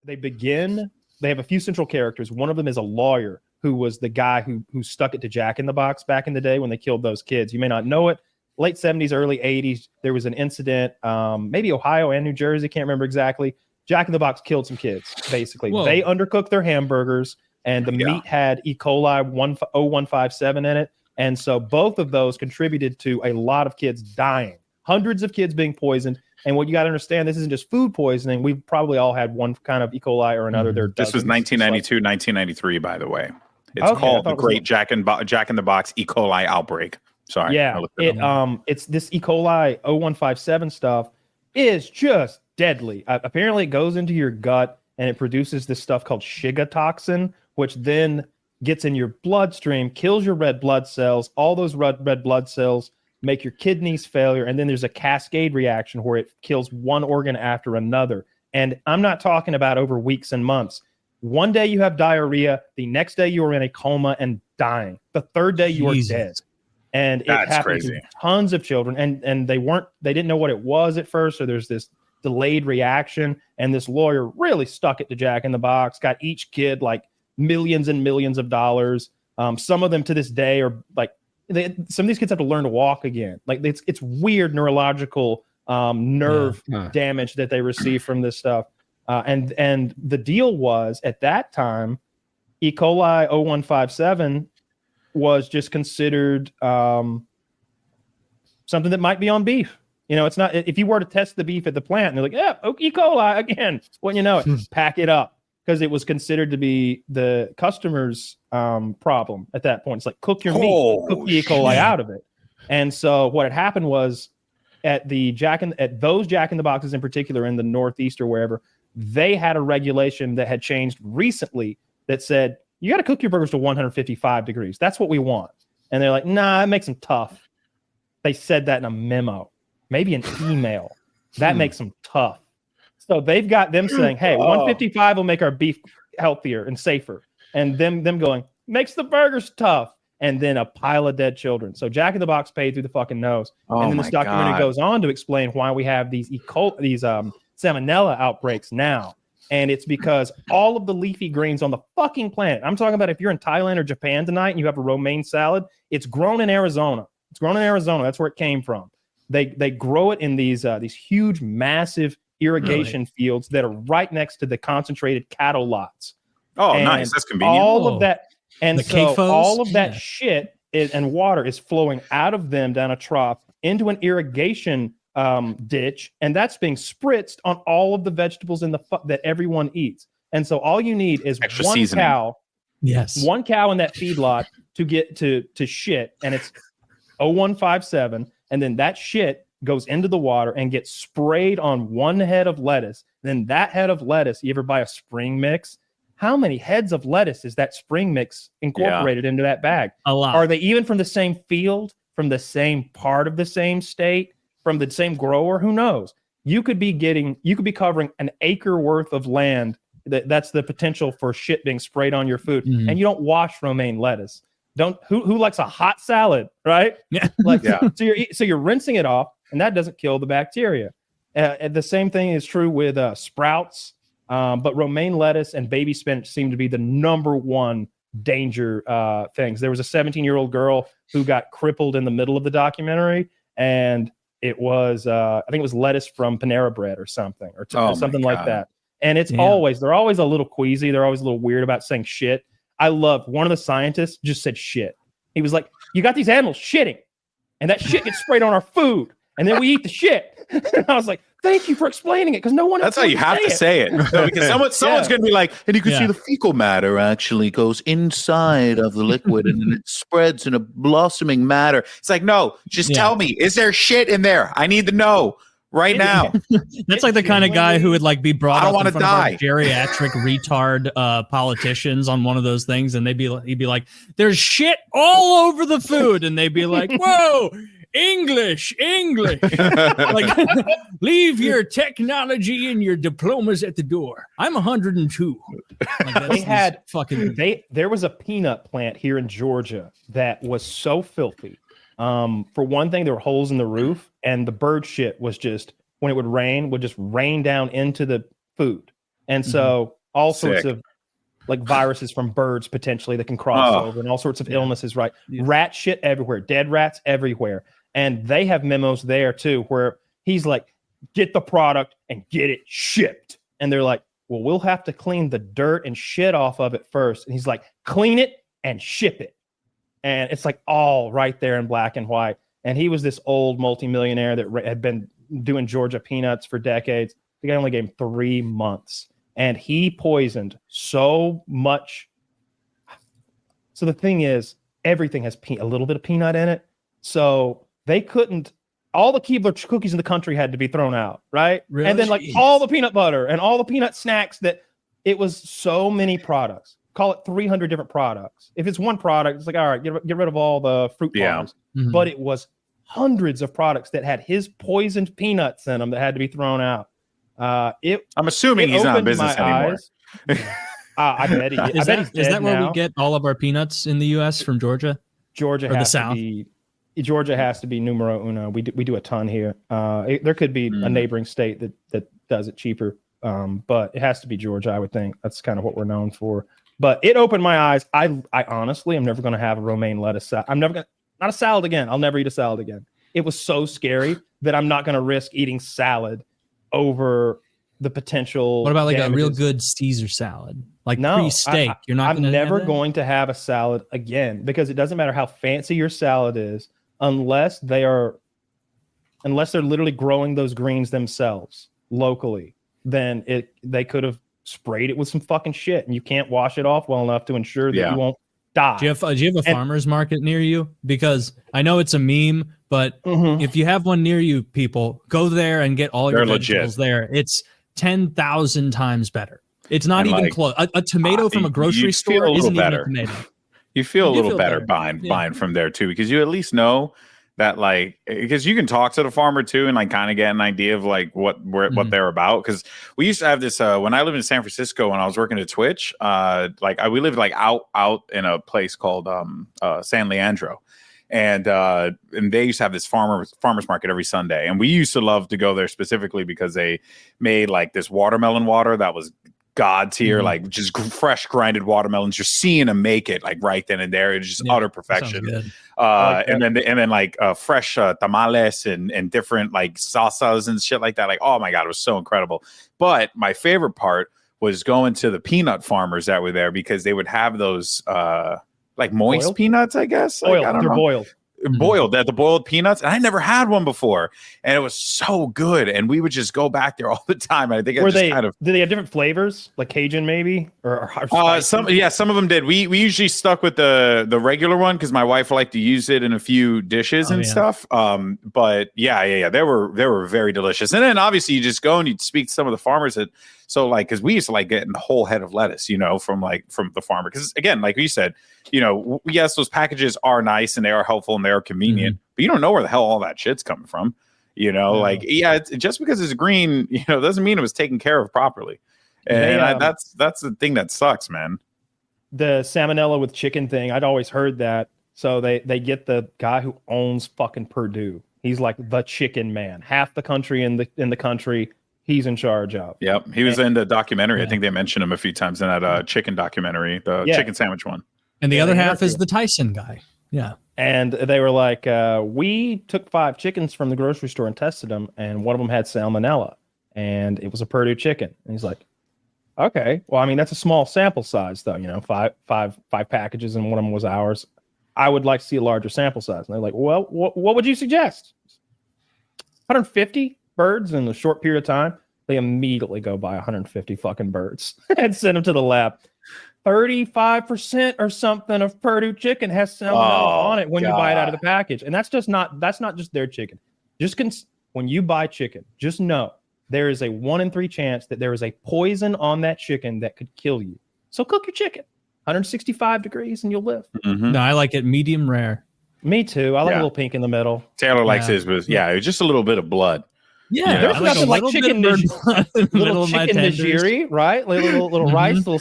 they have a few central characters. One of them is a lawyer who was the guy who stuck it to Jack in the Box back in the day when they killed those kids. You may not know it. Late 70s, early 80s, there was an incident, maybe Ohio and New Jersey, can't remember exactly. Jack in the Box killed some kids, basically. Whoa. They undercooked their hamburgers, and the meat had E. coli 0157 in it. And so both of those contributed to a lot of kids dying, hundreds of kids being poisoned. And what you got to understand, this isn't just food poisoning. We've probably all had one kind of E. coli or another. This was 1992, 1993, by the way. It's called the Great Jack in the Box E. coli outbreak. Sorry. Yeah, it's this E. coli 0157 stuff is just deadly. Apparently, it goes into your gut and it produces this stuff called Shiga toxin, which then gets in your bloodstream, kills your red blood cells. All those red blood cells make your kidneys failure, and then there's a cascade reaction where it kills one organ after another. And I'm not talking about over weeks and months. One day you have diarrhea, the next day you are in a coma and dying. The third day you are dead. And it happened to tons of children, and they didn't know what it was at first, so there's this delayed reaction, and this lawyer really stuck it to Jack in the Box, got each kid like millions and millions of dollars. Some of them to this day are like, some of these kids have to learn to walk again. Like it's weird neurological nerve damage that they receive from this stuff. And the deal was at that time, E. coli 0157 was just considered something that might be on beef. You know, it's not, if you were to test the beef at the plant and they're like, yeah, E. coli again, well, you know it, pack it up, because it was considered to be the customer's problem at that point. It's like, cook your meat, cook the E. coli out of it. And so what had happened was at those Jack in the Boxes in particular in the Northeast or wherever, they had a regulation that had changed recently that said, you got to cook your burgers to 155 degrees. That's what we want. And they're like, nah, it makes them tough. They said that in a memo, maybe an email. That makes them tough. So they've got them saying, hey, 155 will make our beef healthier and safer. And them going, makes the burgers tough. And then a pile of dead children. So Jack in the Box paid through the fucking nose. And then this documentary goes on to explain why we have these salmonella outbreaks now. And it's because all of the leafy greens on the fucking planet, I'm talking about if you're in Thailand or Japan tonight and you have a romaine salad, it's grown in Arizona. That's where it came from. They grow it in these huge, massive irrigation fields that are right next to the concentrated cattle lots. Oh, and nice. That's convenient. All of that. And so all of that shit and water is flowing out of them down a trough into an irrigation ditch, and that's being spritzed on all of the vegetables that everyone eats. And so all you need is extra one seasoning. One cow in that feedlot to get to shit, and it's 0157, and then that shit goes into the water and gets sprayed on one head of lettuce. Then that head of lettuce, you ever buy a spring mix? How many heads of lettuce is that spring mix incorporated into that bag? A lot. Are they even from the same field, from the same part of the same state, from the same grower? Who knows? You could be covering an acre worth of land. That's the potential for shit being sprayed on your food. And you don't wash romaine lettuce. Who likes a hot salad, right? Yeah. So you're rinsing it off, and that doesn't kill the bacteria. The same thing is true with sprouts, but romaine lettuce and baby spinach seem to be the number one danger things. There was a 17-year-old girl who got crippled in the middle of the documentary, and it was I think it was lettuce from Panera Bread or something, or something like that. And they're always a little queasy. They're always a little weird about saying shit. I love one of the scientists just said shit. He was like, you got these animals shitting, and that shit gets sprayed on our food, and then we eat the shit. And I was like, thank you for explaining it, because no one else. That's how you have to say it. Because someone's going to be like, and you can see the fecal matter actually goes inside of the liquid and then it spreads in a blossoming matter. It's like, no, just tell me, is there shit in there? I need to know right now. That's like the kind of guy who would like be brought up in front of our geriatric retard politicians on one of those things, and he'd be like, there's shit all over the food, and they'd be like, whoa, English. Like, leave your technology and your diplomas at the door. I'm 102. Like, there was a peanut plant here in Georgia that was so filthy. For one thing, there were holes in the roof, and the bird shit was just, when it would rain, would just rain down into the food. And so all sorts Sick. of like viruses from birds potentially that can cross over and all sorts of illnesses, right? Yeah. Rat shit everywhere, dead rats everywhere. And they have memos there too, where he's like, get the product and get it shipped. And they're like, well, we'll have to clean the dirt and shit off of it first. And he's like, clean it and ship it. And it's like all right there in black and white. And he was this old multimillionaire that had been doing Georgia peanuts for decades. The guy only gave him 3 months. And he poisoned so much. So the thing is, everything has a little bit of peanut in it. So they couldn't, all the Keebler cookies in the country had to be thrown out, right? Really? And then like all the peanut butter and all the peanut snacks, that it was so many products. Call it 300 different products. If it's one product, it's like, all right, get rid of all the fruit bars. Mhm. But it was hundreds of products that had his poisoned peanuts in them that had to be thrown out. I'm assuming he's not in business anymore. I bet he Is he's dead that where now. we get all of our peanuts in the U.S. from Georgia? Georgia or the has South? to be. Georgia has to be numero uno. We do a ton here. There could be a neighboring state that does it cheaper, but it has to be Georgia. I would think that's kind of what we're known for. But it opened my eyes. I honestly am never going to have a romaine lettuce salad. I'm never going to, not a salad again. I'll never eat a salad again. It was so scary that I'm not going to risk eating salad over the potential. What about like damages. a real good Caesar salad, like No, pre-steak? You're not. I'm never going to have a salad again, because it doesn't matter how fancy your salad is, unless they're literally growing those greens themselves locally. Then they could have sprayed it with some fucking shit, and you can't wash it off well enough to ensure that you won't die. Do you have a farmer's market near you? Because I know it's a meme, but if you have one near you, people go there and get all your vegetables there. It's 10,000 times better. It's not even like, close. A tomato from a grocery store isn't even a tomato. You feel a little better buying from there too, because you at least know that, like, because you can talk to the farmer too and like kind of get an idea of like what they're about. Because we used to have this when I lived in San Francisco, when I was working at Twitch, we lived like out in a place called San Leandro. And they used to have this farmers market every Sunday, and we used to love to go there specifically because they made like this watermelon water that was god tier, like just fresh grinded watermelons. You're seeing them make it like right then and there. It's just utter perfection. And then fresh tamales and different like salsas and shit like that. Like, oh my god, it was so incredible. But my favorite part was going to the peanut farmers that were there, because they would have those like moist boiled peanuts, I guess. Like, I don't know. Boiled, the boiled peanuts, and I never had one before, and it was so good. And we would just go back there all the time. And I think did they have different flavors, like Cajun maybe, or some of them did. We usually stuck with the regular one because my wife liked to use it in a few dishes and stuff. But they were very delicious. And then obviously you just go and you'd speak to some of the farmers because we used to like getting the whole head of lettuce, from the farmer. Because again, like we said, yes, those packages are nice and they are helpful and they are convenient, but you don't know where the hell all that shit's coming from. Just because it's green, doesn't mean it was taken care of properly. And that's the thing that sucks, man. The salmonella with chicken thing, I'd always heard that. So they get the guy who owns fucking Purdue. He's like the chicken man. Half the country in the country he's in charge of. Yep. He was in the documentary. I think they mentioned him a few times in that chicken documentary, the chicken sandwich one. And the other half is the Tyson guy. Yeah. And they were like, we took 5 chickens from the grocery store and tested them, and one of them had salmonella, and it was a Purdue chicken. And he's like, okay, well, I mean, that's a small sample size, though. Five packages, and one of them was ours. I would like to see a larger sample size. And they're like, well, what would you suggest? 150 birds in a short period of time. They immediately go buy 150 fucking birds and send them to the lab. 35% or something of Purdue chicken has salmonella on it when you buy it out of the package. And that's not just their chicken. When you buy chicken, just know there is a 1 in 3 chance that there is a poison on that chicken that could kill you. So cook your chicken 165 degrees and you'll live. No, I like it medium rare. Me too. I like a little pink in the middle. Taylor likes his with just a little bit of blood. Yeah, there's nothing like chicken nigiri, right? Little rice, little.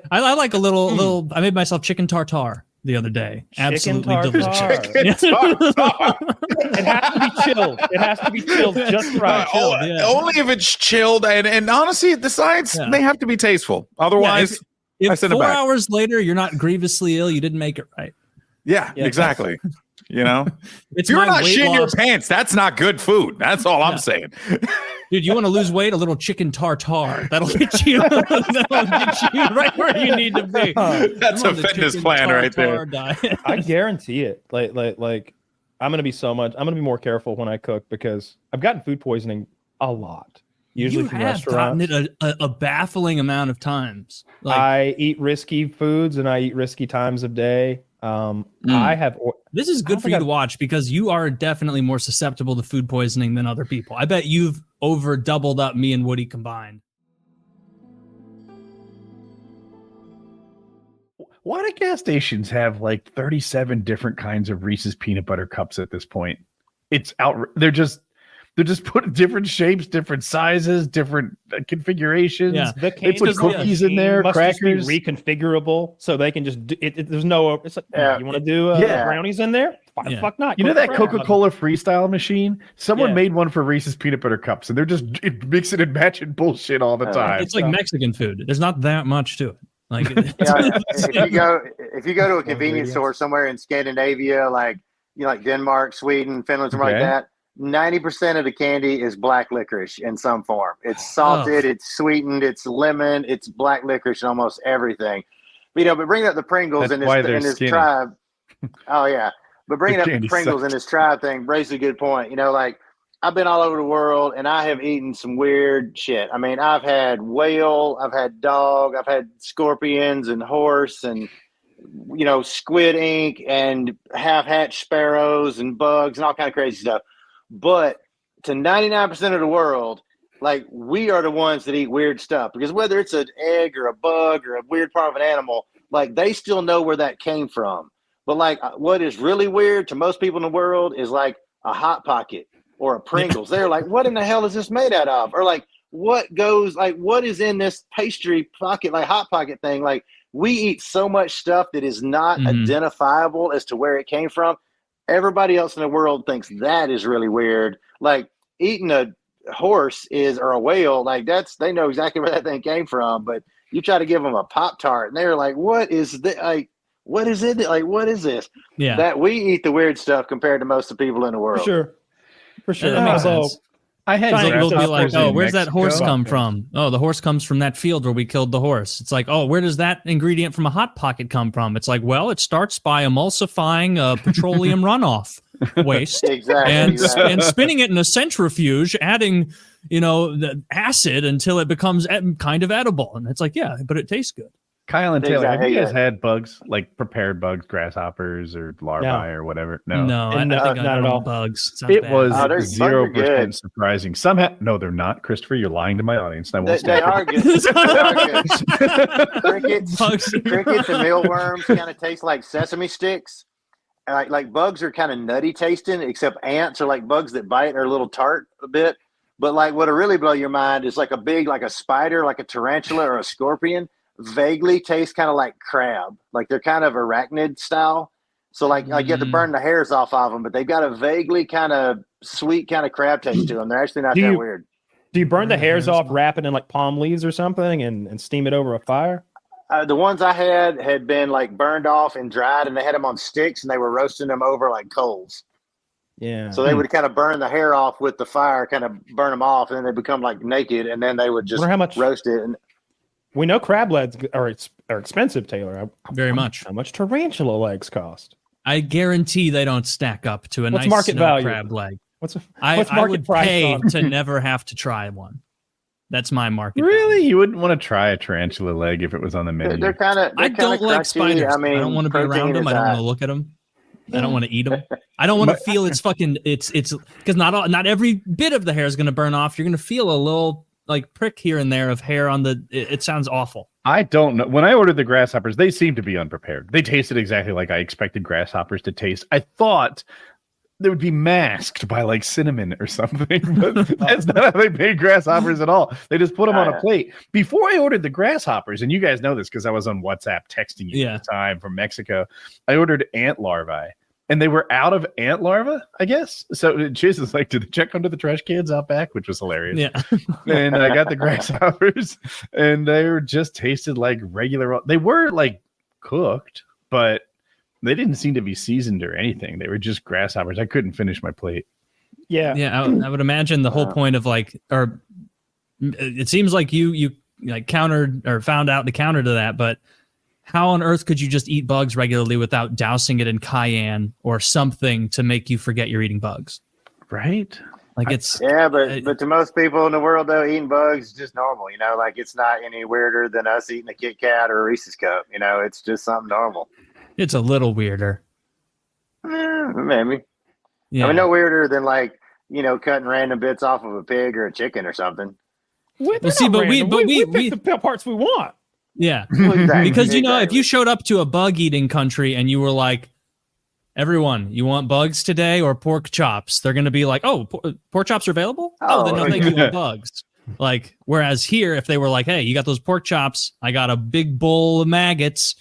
I like a little. I made myself chicken tartare. the other day. Chicken Absolutely delicious. tartare. It has to be chilled. It has to be chilled just right. Only if it's chilled, and honestly, the sides may have to be tasteful. Otherwise, if 4 hours later you're not grievously ill, you didn't make it right. Yeah, exactly. You know, if you're not shitting your pants, that's not good food. That's all I'm saying. Dude, you want to lose weight? A little chicken tartare. That'll get you. That'll get you right where you need to be. That's a fitness plan right there. I guarantee it. Like, I'm gonna be more careful when I cook because I've gotten food poisoning a lot. Usually from restaurants. You have gotten it a baffling amount of times. Like, I eat risky foods and I eat risky times of day. This is good for you to watch because you are definitely more susceptible to food poisoning than other people. I bet you've over doubled up me and Woody combined. Why do gas stations have like 37 different kinds of Reese's peanut butter cups at this point? It's out. They're just put different shapes, different sizes, different configurations. Yeah. They put cookies in there, crackers. Be reconfigurable, so they can just do it. There's no. It's like, you want to do brownies in there? Why the fuck not? You know that Coca-Cola Freestyle machine? Someone made one for Reese's peanut butter cups, and they're just mixing and matching bullshit all the time. It's like Mexican food. There's not that much to it. Like if you go to a convenience store somewhere in Scandinavia, like Denmark, Sweden, Finland, somewhere like that. 90% of the candy is black licorice in some form. It's salted, it's sweetened, it's lemon, it's black licorice in almost everything. But bringing up the Pringles in this tribe. Oh yeah. But bringing up the Pringles in this tribe thing raises a good point. Like I've been all over the world and I have eaten some weird shit. I mean, I've had whale, I've had dog, I've had scorpions and horse and squid ink and half-hatched sparrows and bugs and all kind of crazy stuff. But to 99% of the world, like we are the ones that eat weird stuff because whether it's an egg or a bug or a weird part of an animal, like they still know where that came from. But like what is really weird to most people in the world is like a Hot Pocket or a Pringles. They're like, what in the hell is this made out of? Or like what is in this pastry pocket, like Hot Pocket thing? Like we eat so much stuff that is not identifiable as to where it came from. Everybody else in the world thinks that is really weird. Like eating a horse or a whale, like they know exactly where that thing came from. But you try to give them a Pop-Tart and they're like, what is this? Like, what is it? Like, what is this? Yeah. That we eat the weird stuff compared to most of the people in the world. For sure. That makes sense. I had people be like, oh, where's that Mexico? horse come from? Oh, the horse comes from that field where we killed the horse. It's like, oh, where does that ingredient from a Hot Pocket come from? It's like, well, it starts by emulsifying petroleum runoff waste and spinning it in a centrifuge, adding, the acid until it becomes kind of edible. And it's like, yeah, but it tastes good. Kyle and Taylor, have you guys had bugs, like prepared bugs, grasshoppers or larvae or whatever? No, I think not at all. Bugs. It was 0% surprising. No, they're not. Christopher, you're lying to my audience. I won't they are good. Crickets and mealworms kind of taste like sesame sticks. Like bugs are kind of nutty tasting, except ants are like bugs that bite and are a little tart a bit. But like what'll really blow your mind is like a spider, like a tarantula or a scorpion. Vaguely taste kind of like crab, like they're kind of arachnid style. So like you have to burn the hairs off of them, but they've got a vaguely kind of sweet kind of crab taste to them. They're actually not that weird. Do you burn the hairs off, wrap it in like palm leaves or something, and steam it over a fire? The ones I had been like burned off and dried, and they had them on sticks, and they were roasting them over like coals. Yeah. So they would kind of burn the hair off with the fire, kind of burn them off, and then they become like naked, and then they would just roast it. And we know crab legs are expensive, Taylor. Very much. How much tarantula legs cost? I guarantee they don't stack up to a nice market value? crab leg. What's I market would price pay to never have to try one. That's my market. Really? value. You wouldn't want to try a tarantula leg if it was on the menu? they're kind of. I don't like crunchy. spiders. I mean, I don't want to be around them. I don't want to look at them. I don't want to eat them. I don't want to feel it's because not every bit of the hair is going to burn off. You're going to feel a little like prick here and there of hair on the. It sounds awful. I don't know. When I ordered the grasshoppers, they seemed to be unprepared. They tasted exactly like I expected grasshoppers to taste. I thought they would be masked by like cinnamon or something. But that's not how they made grasshoppers at all. They just put them on a plate. Before I ordered the grasshoppers, and you guys know this because I was on WhatsApp texting you at the time from Mexico, I ordered ant larvae. And they were out of ant larvae, I guess. So Chase is like, did they check under the trash cans out back? Which was hilarious. Yeah. And I got the grasshoppers, and they were just tasted like regular. They were like cooked, but they didn't seem to be seasoned or anything. They were just grasshoppers. I couldn't finish my plate. Yeah. Yeah. I would imagine the whole point of like, or it seems like you like countered or found out the counter to that, but how on earth could you just eat bugs regularly without dousing it in cayenne or something to make you forget you're eating bugs? Right. Like it's but to most people in the world though, eating bugs is just normal. You know, like it's not any weirder than us eating a Kit Kat or a Reese's cup. You know, it's just something normal. It's a little weirder. Maybe. Yeah. I mean, no weirder than like, you know, cutting random bits off of a pig or a chicken or something. We pick the parts we want. Yeah. Exactly. Because, you know, if you showed up to a bug eating country and you were like, everyone, you want bugs today or pork chops? They're going to be like, oh, pork chops are available? Oh, then no, thank you, want bugs. Like, whereas here, if they were like, hey, you got those pork chops, I got a big bowl of maggots,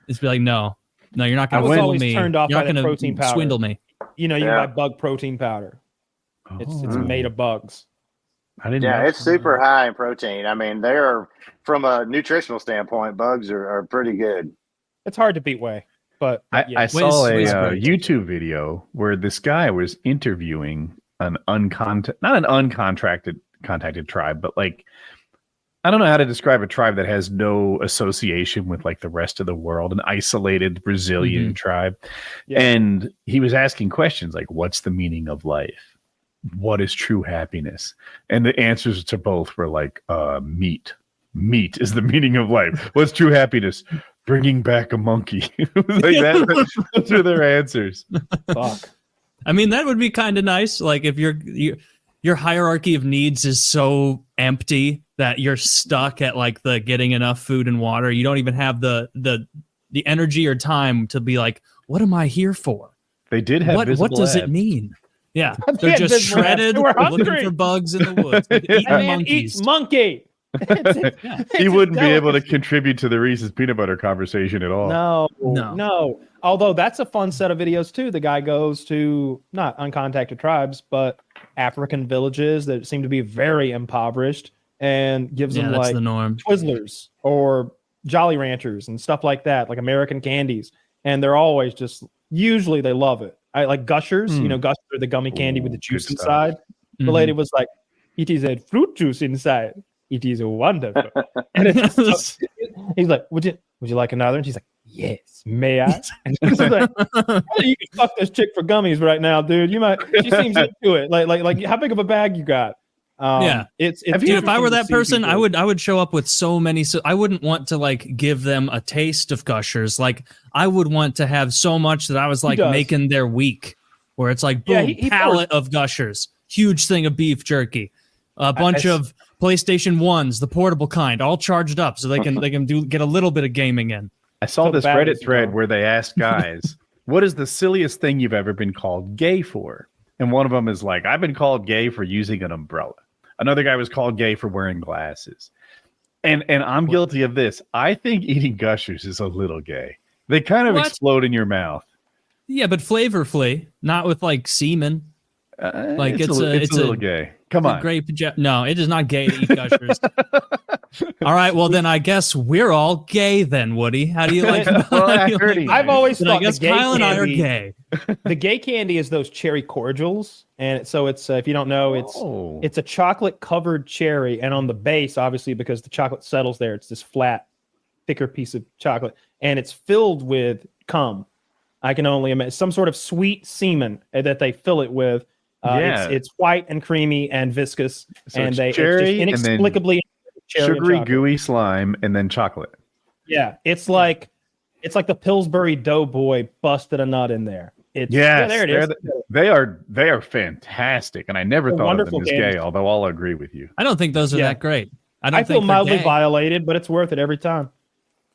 it's be like, no, you're not going to swindle me. Turned off you're by not the protein powder. Swindle me. You know, you buy bug protein powder. It's made of bugs. I didn't know. It's super high in protein. I mean, they're from a nutritional standpoint, bugs are pretty good. It's hard to beat whey, but I saw a YouTube video where this guy was interviewing not an uncontracted tribe, but like, I don't know how to describe a tribe that has no association with like the rest of the world, an isolated Brazilian tribe. Yeah. And he was asking questions like, what's the meaning of life? What is true happiness? And the answers to both were like, meat. Meat is the meaning of life. What's true happiness? Bringing back a monkey. Like that. Those are their answers. Fuck. I mean, that would be kind of nice. Like if your hierarchy of needs is so empty that you're stuck at like the getting enough food and water. You don't even have the energy or time to be like, what am I here for? They did have what does it mean? Yeah, they're just shredded, looking for bugs in the woods, eating monkeys. Monkey. He wouldn't be able to contribute to the Reese's peanut butter conversation at all. No. Although that's a fun set of videos too. The guy goes to not uncontacted tribes, but African villages that seem to be very impoverished and gives them like the norm. Twizzlers or Jolly Ranchers and stuff like that, like American candies. And they're always just, usually they love it. I like Gushers, you know, Gushers are the gummy candy with the juice inside. The lady was like, it is a fruit juice inside. It is wonderful. And it's he's like, would you like another? And she's like, yes, may I? And she's like, you can fuck this chick for gummies right now, dude. She seems into it. Like how big of a bag you got? It's dude, if I were that person, I would show up with so many. So I wouldn't want to like give them a taste of Gushers. Like I would want to have so much that I was like making their week, where it's like boom, pallet of Gushers, huge thing of beef jerky, a bunch of PlayStation 1s, the portable kind, all charged up so they can get a little bit of gaming in. I saw this Reddit thread where they asked guys, what is the silliest thing you've ever been called gay for? And one of them is like, I've been called gay for using an umbrella. Another guy was called gay for wearing glasses. And I'm guilty of this. I think eating Gushers is a little gay. They kind of explode in your mouth. Yeah, but flavorfully, not with like semen. Like it's a little gay. Come on. No, it is not gay to eat Gushers. All right, well then I guess we're all gay then, Woody. How do you like? I've always thought I guess Kyle and I are gay. The gay candy is those cherry cordials, and so it's if you don't know, it's a chocolate covered cherry, and on the base, obviously because the chocolate settles there, it's this flat, thicker piece of chocolate, and it's filled with cum. I can only imagine some sort of sweet semen that they fill it with. It's white and creamy and viscous, so and it's just inexplicably sugary, gooey slime, and then chocolate. Yeah, it's like the Pillsbury Doughboy busted a nut in there. There it is. They are fantastic, and I never thought of them as gay. Although I'll agree with you. I don't think those are that great. I feel mildly violated, but it's worth it every time.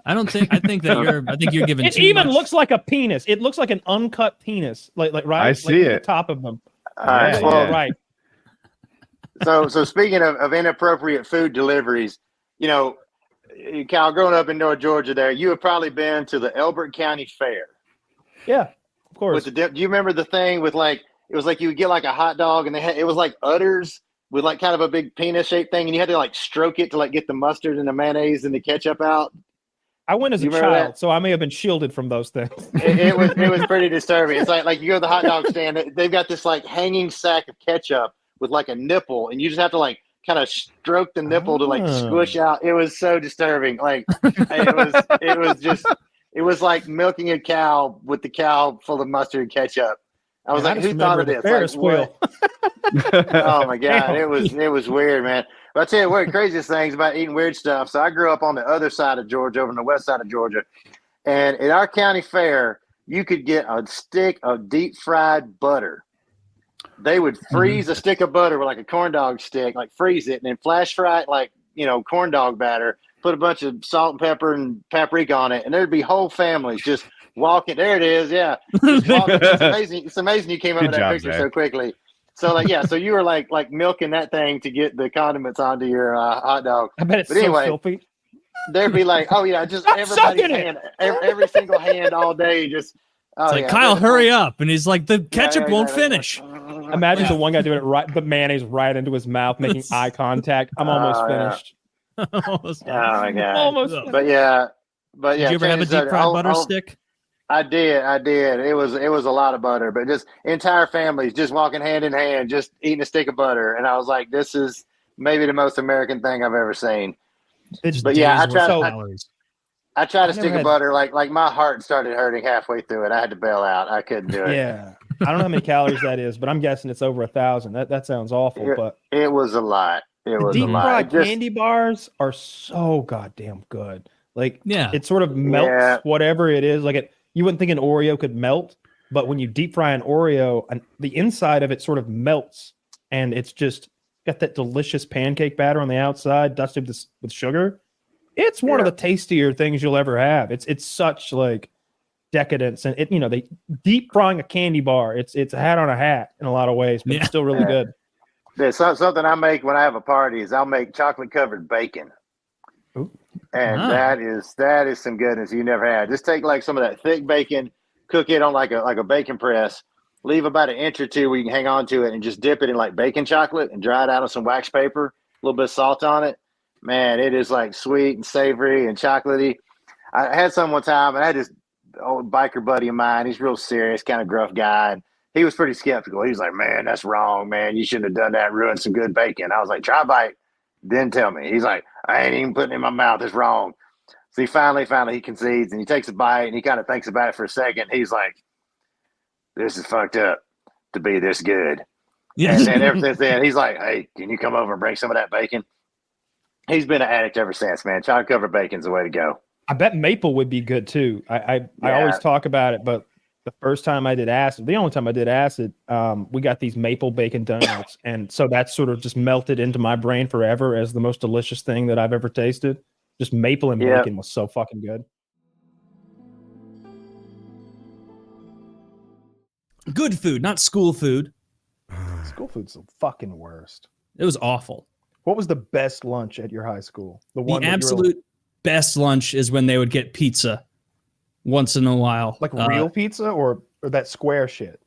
I think you're giving. It too even much. looks like a penis. It looks like an uncut penis, like right. I see at it. the top of them. Well, Right. So speaking of inappropriate food deliveries, Cal, growing up in North Georgia, there you have probably been to the Elbert County Fair. Yeah, of course. Do you remember the thing with it was like you would get like a hot dog and it was like udders with like kind of a big penis shaped thing, and you had to like stroke it to like get the mustard and the mayonnaise and the ketchup out. I went as a child, so I may have been shielded from those things. It was pretty disturbing. It's like you go to the hot dog stand, they've got this like hanging sack of ketchup with like a nipple, and you just have to like kind of stroke the nipple to like squish out. It was so disturbing. Like it was like milking a cow with the cow full of mustard and ketchup. I was like, who thought of this? Ferris wheel. Oh my God. It was weird, man. But I tell you what, the craziest things about eating weird stuff. So I grew up on the other side of Georgia, over on the west side of Georgia. And at our county fair, you could get a stick of deep fried butter. They would freeze a stick of butter with like a corn dog stick, like freeze it, and then flash fry it like, corn dog batter, put a bunch of salt and pepper and paprika on it, and there'd be whole families just walking. There it is. Yeah. It's amazing. It's amazing you came up with that picture so quickly. So so you were like milking that thing to get the condiments onto your hot dog. I bet it's but anyway, so filthy. There'd be like, oh yeah, just everybody's hand, every single hand all day. Just it's like, Kyle, hurry up, and he's like, the ketchup won't finish. Imagine the one guy doing it right, the mayonnaise right into his mouth, making eye contact. I'm almost finished. Almost. Oh my God. Almost. But yeah. Did you ever have a deep fried butter stick? I did. It was a lot of butter, but just entire families just walking hand in hand, just eating a stick of butter. And I was like, this is maybe the most American thing I've ever seen. But yeah, I tried a stick of butter. Like my heart started hurting halfway through it. I had to bail out. I couldn't do it. Yeah. I don't know how many calories that is, but I'm guessing it's over 1,000. That sounds awful, but it was a lot. It was a lot. Deep fried candy bars are so goddamn good. Like, it sort of melts whatever it is. Like you wouldn't think an Oreo could melt, but when you deep fry an Oreo, the inside of it sort of melts, and it's just got that delicious pancake batter on the outside, dusted with sugar. It's one of the tastier things you'll ever have. It's such like decadence, and they deep frying a candy bar. It's a hat on a hat in a lot of ways, but it's still really good. There's something I make when I have a party is I'll make chocolate covered bacon. Ooh. And that is some goodness you never had. Just take like some of that thick bacon, cook it on like a bacon press, leave about an inch or two where you can hang on to it, and just dip it in like bacon chocolate and dry it out on some wax paper, a little bit of salt on it. Man, it is like sweet and savory and chocolatey. I had some one time, and I had this old biker buddy of mine. He's real serious, kind of gruff guy. And he was pretty skeptical. He was like, man, that's wrong, man. You shouldn't have done that, ruined some good bacon. I was like, try a bite, then tell me. He's like, I ain't even putting it in my mouth. It's wrong. So he finally he concedes, and he takes a bite, and he kind of thinks about it for a second. He's like, this is fucked up to be this good. Yeah. And then ever since then, he's like, hey, can you come over and bring some of that bacon? He's been an addict ever since, man. Chocolate covered bacon's the way to go. I bet maple would be good too. I always talk about it, but the first time I did acid, the only time I did acid, we got these maple bacon donuts, and so that sort of just melted into my brain forever as the most delicious thing that I've ever tasted. Just maple and bacon was so fucking good. Good food, not school food. School food's the fucking worst. It was awful. What was the best lunch at your high school? The absolute best lunch is when they would get pizza once in a while. Like real pizza or that square shit?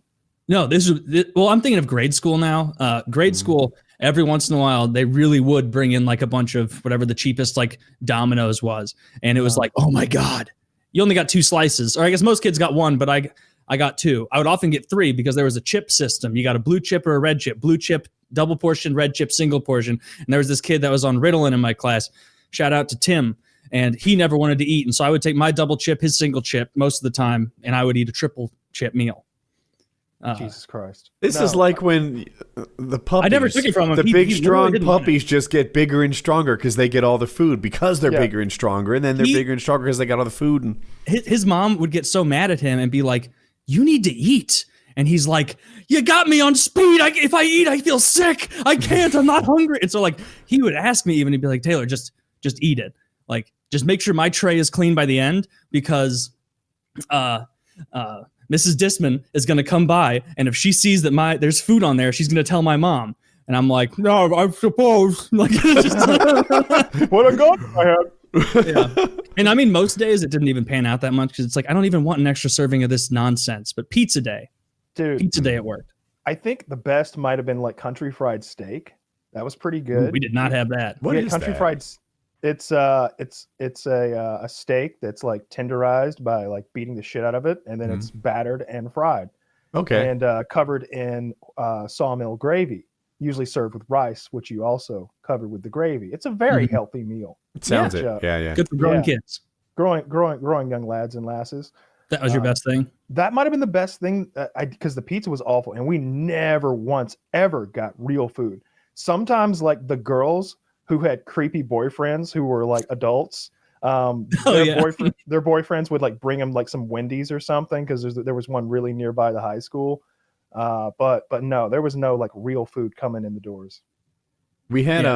No, I'm thinking of grade school now. Grade school, every once in a while, they really would bring in like a bunch of whatever the cheapest like Domino's was. And it was like, oh my God, you only got 2 slices. Or I guess most kids got 1, but I got 2. I would often get 3 because there was a chip system. You got a blue chip or a red chip. Blue chip, double portion, red chip, single portion. And there was this kid that was on Ritalin in my class. Shout out to Tim. And he never wanted to eat. And so I would take my double chip, his single chip most of the time, and I would eat a triple chip meal. Jesus Christ. This is like when the puppies, I never took it from him. The big, strong puppies just get bigger and stronger because they get all the food because they're bigger and stronger. And then they're bigger and stronger because they got all the food. And his mom would get so mad at him and be like, you need to eat. And he's like, you got me on speed. If I eat, I feel sick. I can't. I'm not hungry. And so like he would ask me even, he'd be like, Taylor, just eat it. Like, just make sure my tray is clean by the end, because Mrs. Disman is going to come by, and if she sees that there's food on there, she's going to tell my mom. And I'm like, no, I suppose. Like, what a gun I had. Yeah. And I mean, most days it didn't even pan out that much, because it's like, I don't even want an extra serving of this nonsense. But pizza day, dude, it worked. I think the best might have been like country fried steak. That was pretty good. Ooh, we did not have that. What is country that? fried? It's a steak that's like tenderized by like beating the shit out of it, and then it's battered and fried. Okay. And covered in sawmill gravy, usually served with rice, which you also cover with the gravy. It's a very healthy meal. It sounds it. Yeah. Good for growing kids. Growing young lads and lasses. That was your best thing? That might have been the best thing, because the pizza was awful, and we never once ever got real food. Sometimes, like, the girls who had creepy boyfriends who were like adults, their boyfriends would like bring them like some Wendy's or something, because there was one really nearby the high school. But no, there was no like real food coming in the doors. We had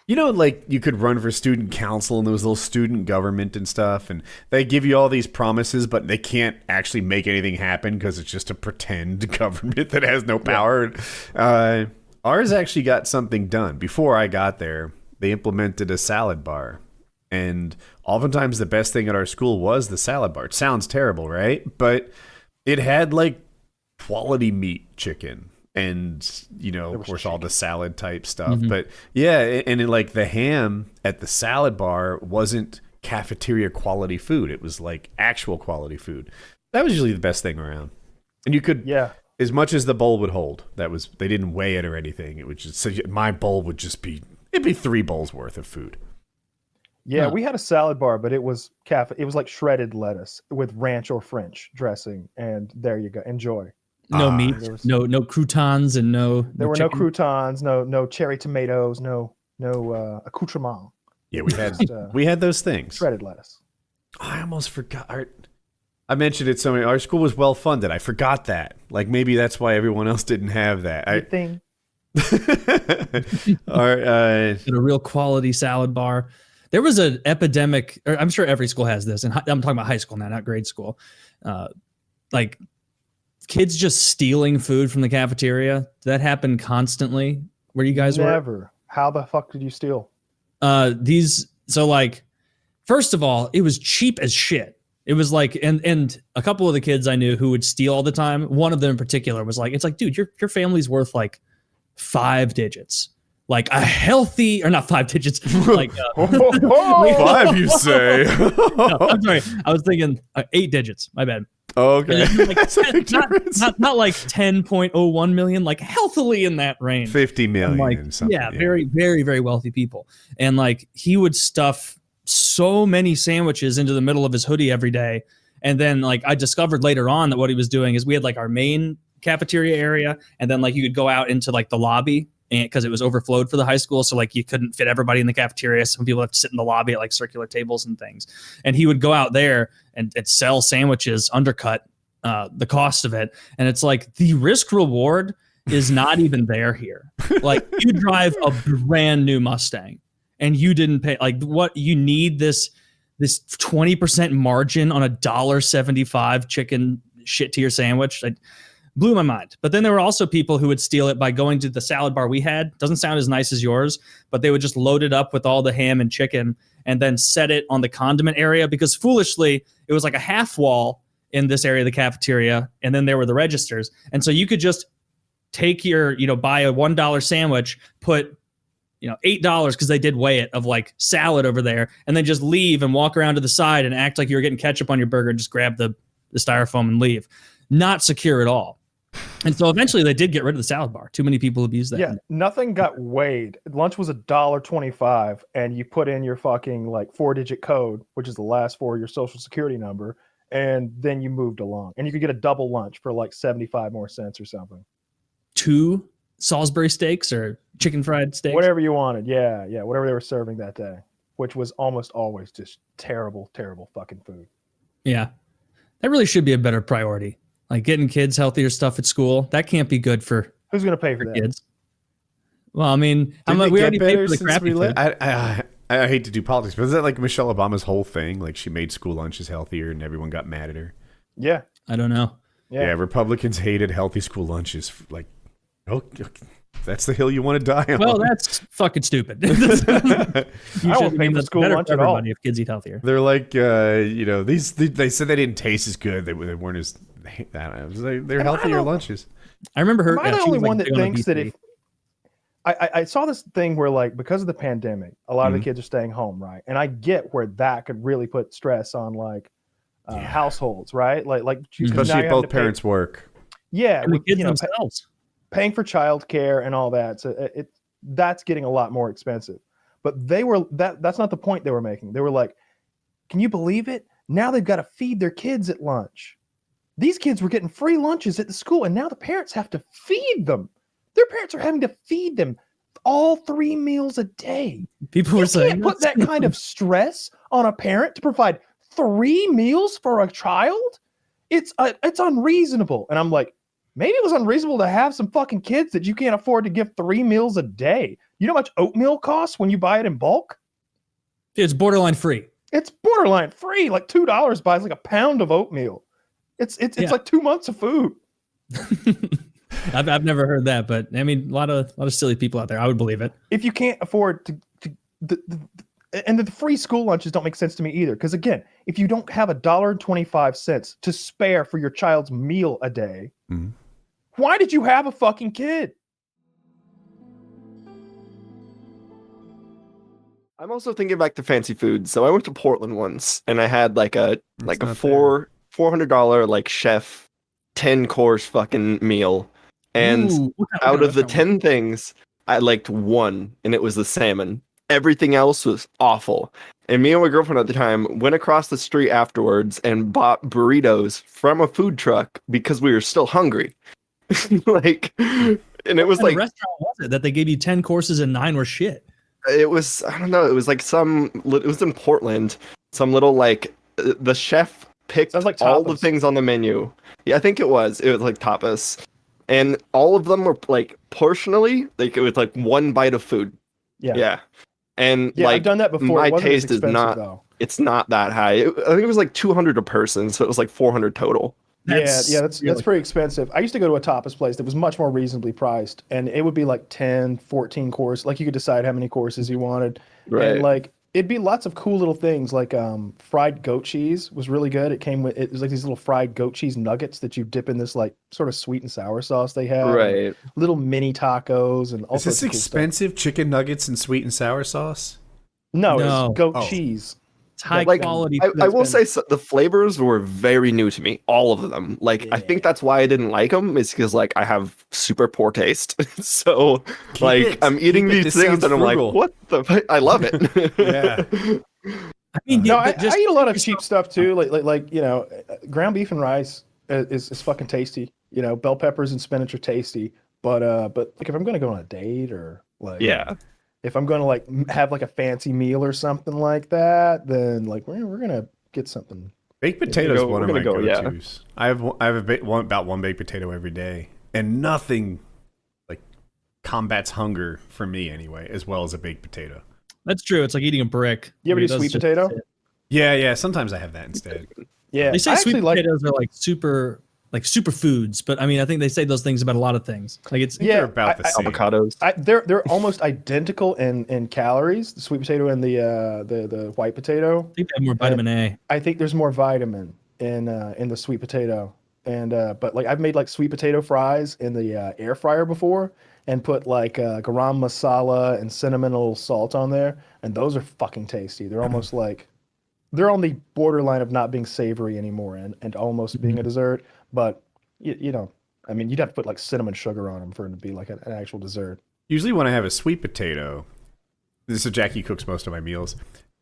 like you could run for student council, and there was a little student government and stuff, and they give you all these promises, but they can't actually make anything happen because it's just a pretend government that has no power. Ours actually got something done. Before I got there, they implemented a salad bar, and oftentimes the best thing at our school was the salad bar. It sounds terrible, right? But it had like quality meat chicken, and of course all the salad type stuff. But and like the ham at the salad bar wasn't cafeteria quality food. It was like actual quality food. That was usually the best thing around. And you could as much as the bowl would hold. They didn't weigh it or anything. It would just, so my bowl would just be 3 bowls worth of food. Yeah, we had a salad bar, but it was it was like shredded lettuce with ranch or French dressing, and there you go. Enjoy. No meat, no croutons, and there were no croutons, no cherry tomatoes, no accoutrement. Yeah, we had those things. Shredded lettuce. I almost forgot. I mentioned it so many. Our school was well funded. I forgot that. Like maybe that's why everyone else didn't have that. A real quality salad bar. There was an epidemic, or I'm sure every school has this, and I'm talking about high school now, not grade school. Like kids just stealing food from the cafeteria. That happened constantly where you guys were? Never. How the fuck did you steal? First of all, it was cheap as shit. It was like, and a couple of the kids I knew who would steal all the time. One of them in particular was like, it's like, dude, your family's worth like 5 digits. Like a healthy, or not 5 digits, like 5, you say? No, I'm sorry, I was thinking 8 digits. My bad. Oh, okay. Like not like 10.01 million, like healthily in that range. 50 million. Like, very, very, very wealthy people. And like he would stuff so many sandwiches into the middle of his hoodie every day. And then like I discovered later on that what he was doing is we had like our main cafeteria area, and then like you could go out into like the lobby, and because it was overflowed for the high school, so like you couldn't fit everybody in the cafeteria. Some people have to sit in the lobby at like circular tables and things. And he would go out there and sell sandwiches, undercut the cost of it. And it's like the risk reward is not even there here. Like you drive a brand new Mustang and you didn't pay, like what you need this 20% margin on $1.75 chicken shit to your sandwich. Like, blew my mind. But then there were also people who would steal it by going to the salad bar we had. Doesn't sound as nice as yours, but they would just load it up with all the ham and chicken and then set it on the condiment area, because foolishly it was like a half wall in this area of the cafeteria, and then there were the registers. And so you could just take your, buy a $1 sandwich, put $8, because they did weigh it, of like salad over there, and then just leave and walk around to the side and act like you were getting ketchup on your burger and just grab the styrofoam and leave. Not secure at all. And so eventually they did get rid of the salad bar. Too many people abused that. Yeah, nothing got weighed. Lunch was $1.25, and you put in your fucking like 4-digit code, which is the last 4 of your social security number, and then you moved along. And you could get a double lunch for like 75 more cents or something. 2 Salisbury steaks or chicken fried steaks? Whatever you wanted. Yeah, whatever they were serving that day, which was almost always just terrible, terrible fucking food. Yeah. That really should be a better priority. Like getting kids healthier stuff at school. That can't be good for who's going to pay for that? Kids. Well, I mean, we already paid for the crappy food. I hate to do politics, but is that like Michelle Obama's whole thing? Like she made school lunches healthier and everyone got mad at her. Yeah. I don't know. Yeah, Republicans hated healthy school lunches. Like, okay, that's the hill you want to die on. Well, that's fucking stupid. I don't pay for school lunch at all. If kids eat healthier, they're like, they said they didn't taste as good. They weren't as. I don't know. They're healthier lunches. I remember her. Am I the only one that thinks that if I saw this thing where like because of the pandemic, a lot of the kids are staying home, right? And I get where that could really put stress on like households, right? Like especially if both parents work. Yeah, and the kids themselves. Paying for childcare and all that, so that's getting a lot more expensive. But that's not the point they were making. They were like, can you believe it? Now they've got to feed their kids at lunch. These kids were getting free lunches at the school, and now the parents have to feed them. Their parents are having to feed them all 3 meals a day. People were saying, can't put that kind of stress on a parent to provide 3 meals for a child. It's unreasonable. And I'm like, maybe it was unreasonable to have some fucking kids that you can't afford to give 3 meals a day. You know how much oatmeal costs when you buy it in bulk? It's borderline free. It's borderline free. Like $2 buys like a pound of oatmeal. It's like 2 months of food. I've never heard that, but I mean, a lot of silly people out there. I would believe it. If you can't afford and the free school lunches don't make sense to me either. Because again, if you don't have $1.25 to spare for your child's meal a day, why did you have a fucking kid? I'm also thinking back to fancy food. So I went to Portland once, and I had like a $400 like chef 10-course fucking meal. And out of the 10 things, I liked one, and it was the salmon. Everything else was awful. And me and my girlfriend at the time went across the street afterwards and bought burritos from a food truck because we were still hungry. And it was like, restaurant was it that they gave you 10 courses and 9 were shit? It was, I don't know, it was like it was in Portland, some little like, the chef picked like all the things on the menu. Yeah, I think it was like tapas. And all of them were like portionally, like it was like one bite of food. Yeah. And like I've done that before. My taste is not, it's not that high. I think it was like $200 a person, so it was like $400 total. That's pretty expensive. I used to go to a tapas place that was much more reasonably priced, and it would be like 10, 14 course. Like you could decide how many courses you wanted. Right. And like it'd be lots of cool little things like fried goat cheese was really good. It was like these little fried goat cheese nuggets that you dip in this like sort of sweet and sour sauce they have. Right. Little mini tacos and all sorts of cool expensive stuff. chicken nuggets and sweet and sour sauce? No. It's goat cheese. It's high quality. I will say the flavors were very new to me, all of them. Like I think that's why I didn't like them, is because like I have super poor taste. So I'm eating these things and I'm like, what the? I love it. Yeah. I mean, I eat a lot of cheap stuff too. Like ground beef and rice is fucking tasty. Bell peppers and spinach are tasty. But like if I'm gonna go on a date or like if I'm gonna like have like a fancy meal or something like that, then like we're gonna get something. Baked potato is one of my go-tos. I have about one baked potato every day, and nothing like combats hunger for me anyway, as well as a baked potato. That's true. It's like eating a brick. You ever do sweet potato? Yeah. Sometimes I have that instead. Yeah, they say sweet potatoes are like super foods, but I mean, I think they say those things about a lot of things. Like they're about the same. Avocados. They're almost identical in calories. The sweet potato and the white potato. I think they have more vitamin A. I think there's more vitamin in the sweet potato. And but like I've made like sweet potato fries in the air fryer before and put like garam masala and cinnamon and a little salt on there, and those are fucking tasty. They're almost like they're on the borderline of not being savory anymore and almost being a dessert. But you know, I mean, you'd have to put like cinnamon sugar on them for it to be like an actual dessert. Usually when I have a sweet potato, so Jackie cooks most of my meals.